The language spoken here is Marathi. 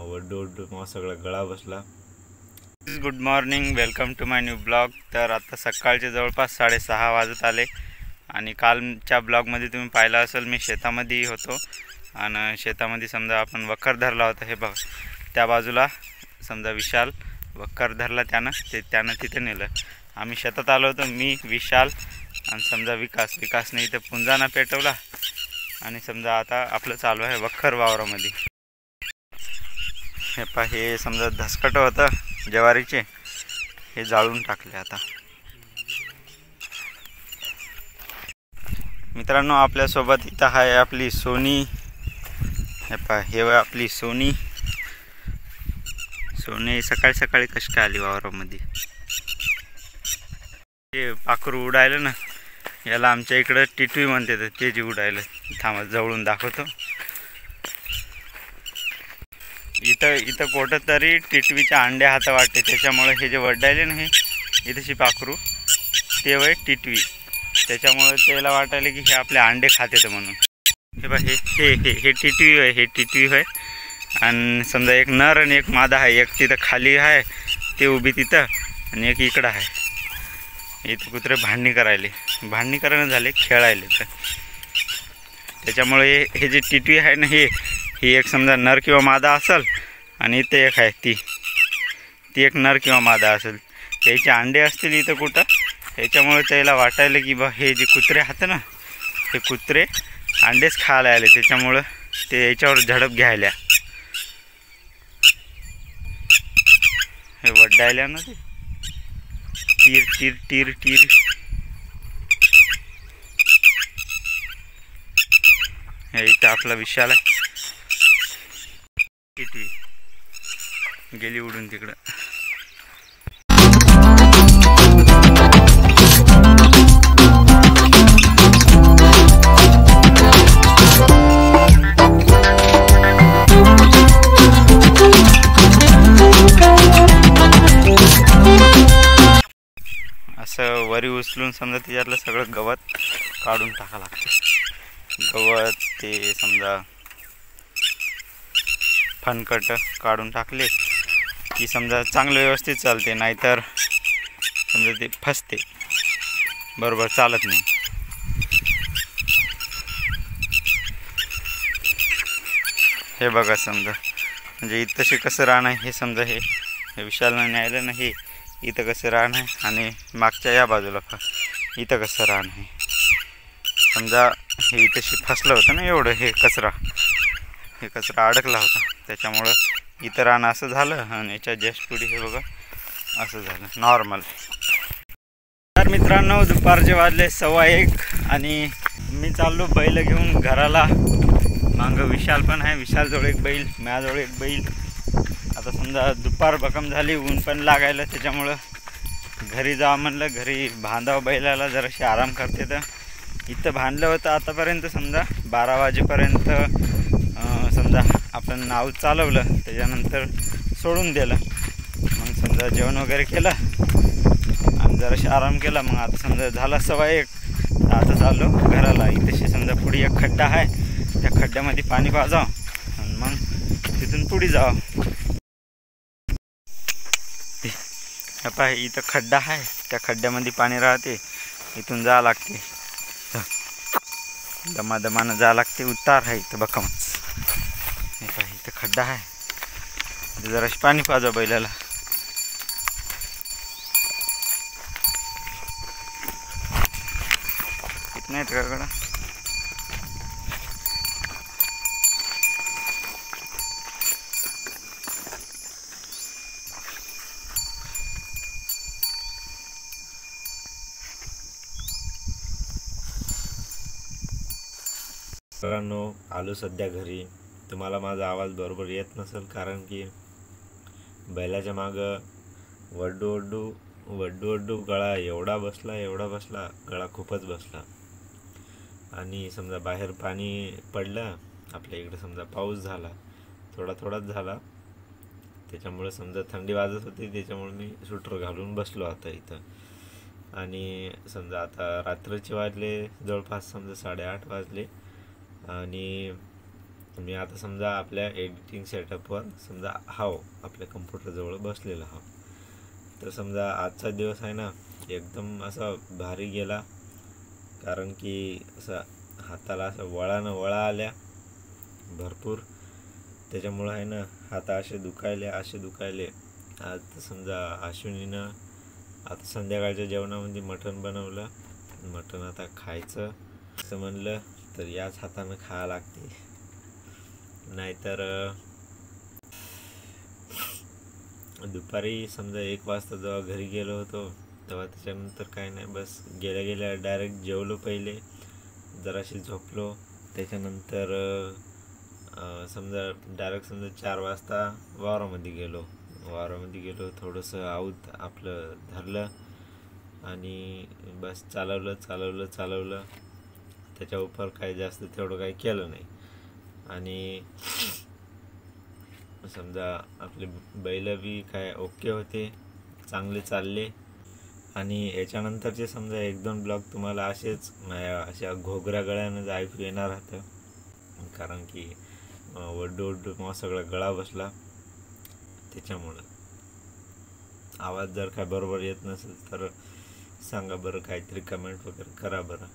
वड्डू मग सगळं गळा बसला। Good morning, welcome to my new blog. तर आता सकाळचे जवळपास 6:30 वाजत आले आणि कालच्या ब्लॉगमध्ये तुम्ही पाहिलं असेल मी शेतामध्ये होतो आणि शेतामध्ये समजा आपण वक्कर धरला होता। हे बघा त्या बाजूला समजा विशाल वक्कर धरला, त्यानं तिथे नेलं। आम्ही शेतात आलो होतो, मी विशाल आणि समजा विकासने इथं पुंजाना पेटवला आणि समजा आता आपलं चालू आहे वक्कर वावरामध्ये। हे समजा धसकट होतं ज्वारीचे, हे जाळून टाकले आता। मित्रांनो आपल्यासोबत इथं आहे आपली सोनी। हे आपली सोनी सकाळी सकाळी कशी काय आली वावरामध्ये। हे पाखरू उडायलं ना, याला आमच्या इकडं टिटवी म्हणते, तर ते जी उडायलं। थांबा जवळून दाखवतो। इथं कुठं तरी टिटवीच्या अंड्या हाता वाटते, त्याच्यामुळे हे जे वड्डायले ना, हे इथेशी पाखरू ते वय टिटवी, त्याच्यामुळे त्याला वाटायला की हे आपले अंडे खाते तर म्हणून। हे बघ हे टिटवी आहे, हे टिटवी आहे। आणि समजा एक नर आणि एक मादा आहे, एक तिथं खाली आहे ते उभी तिथं, आणि एक इकडं आहे। इथं कुत्रे भांडणी करायला झाले, खेळायले तर त्याच्यामुळे हे जे टिटवी आहे ना, ही एक समजा नर किंवा मादा असेल, आणि इथे एक आहे ती एक नर किंवा मादा असेल। त्याचे अंडे असतील इथं कुठं, त्याच्यामुळे त्याला वाटायला की बा हे जे कुत्रे आहेत ना, हे कुत्रे अंडेच खायला आले, त्याच्यामुळं ते याच्यावर झडप घ्यायला हे वड्डायला ना, ते टीर टीर टीर टीर। हे इथं आपला विशाल आहे, टिटवी गेली उडून तिकडं। असं वरी उचलून समजा त्याच्यातलं सगळं गवत काढून टाका लागते। गवत ते समजा फनकट काढून टाकले की समजा चांगलं व्यवस्थित चालते, नाहीतर समजा ते फसते, बरोबर चालत नाही। हे बघा समजा म्हणजे इथंशी कसं राहणं हे समजा, हे विशालनं न्यायला ना, हे इथं कसं राहणं आहे, आणि मागच्या या बाजूला इथं कसं राहणं आहे। समजा हे इथंशी फसलं होतं ना एवढं, हे कचरा अडकला होता, त्याच्यामुळं इथं राहणं असं झालं, आणि याच्या जस्ट पुढे हे बघा असं झालं नॉर्मल। तर मित्रांनो दुपारचे वाजले 1:15 आणि मी चाललो बैल घेऊन घराला। मागं विशाल पण आहे, विशालजवळ एक बैल, माझ्याजवळ एक बैल। आता समजा दुपार भकम झाली, ऊन पण लागायला, त्याच्यामुळं घरी जावं म्हणलं, घरी बांधावं बैलाला, जराशी आराम करते। तर इथं बांधलं होतं आतापर्यंत समजा 12 वाजेपर्यंत, समजा आपण नाव चालवलं, त्याच्यानंतर सोडून दिलं। मग समजा जेवण वगैरे केलं आणि जराशी आराम केला, मग आता समजा झाला 1:15, आता चाललो घराला। इथेशी समजा पुढे एक खड्डा आहे, त्या खड्ड्यामध्ये पाणी पाजावं आणि मग तिथून पुढे जावं। पाय इथं खड्डा आहे, त्या खड्ड्यामध्ये पाणी राहते, इथून जावं लागते, दमादमानं जावं लागते। उतार आहे इथं बकमच, हे पाय इथं खड्डा आहे, इथं जराशी पाणी पाजा बैलाला। इथं नाहीत का कडा, मित्रांनो आलो सध्या घरी। तुम्हाला माझा आवाज बरोबर येत नसेल, कारण की बैलाच्या मागं वड्डू गळा एवढा बसला, गळा खूपच बसला। आणि समजा बाहेर पाणी पडलं, आपल्या इकडे समजा पाऊस झाला, थोडाच झाला, त्याच्यामुळे समजा थंडी वाजत होती, त्याच्यामुळे मी स्वेटर घालून बसलो आता इथं। आणि समजा आता रात्रीचे वाजले जवळपास समजा 8:30 वाजले, आणि मी आता समजा आपल्या एडिटिंग सेटअपवर समजा हाव आपल्या कम्प्युटरजवळ बसलेला हाव. तर समजा आजचा दिवस आहे ना एकदम असा भारी गेला, कारण की असा हाताला असं वळा आल्या भरपूर. त्याच्यामुळं आहे ना हात असे दुखायले. आज समजा अश्विनीनं आता संध्याकाळच्या जेवणामध्ये मटण बनवलं. मटण आता खायचं असं म्हणलं तर याच हातानं खायला लागते, नाहीतर दुपारी समजा 1 वाजता जेव्हा घरी गेलो होतो तेव्हा त्याच्यानंतर काय नाही, बस गेल्या डायरेक्ट जेवलो, पहिले जराशी झोपलो. त्याच्यानंतर समजा डायरेक्ट 4 वाजता वावरामध्ये गेलो. थोडंसं आऊत आपलं धरलं आणि बस चालवलं. त्याच्या उपर काही जास्त तेवढं काही केलं नाही. आणि समजा आपले बैल बी काय ओके होते, चांगले चालले. आणि याच्यानंतरचे समजा 1-2 ब्लॉग तुम्हाला अशा घोगऱ्या गळ्यानं ऐकू येणार राहतं, कारण की वड्डू मग सगळा गळा बसला. त्याच्यामुळं आवाज जर काय बरोबर येत नसेल तर सांगा बरं, काहीतरी कमेंट वगैरे करा बरं.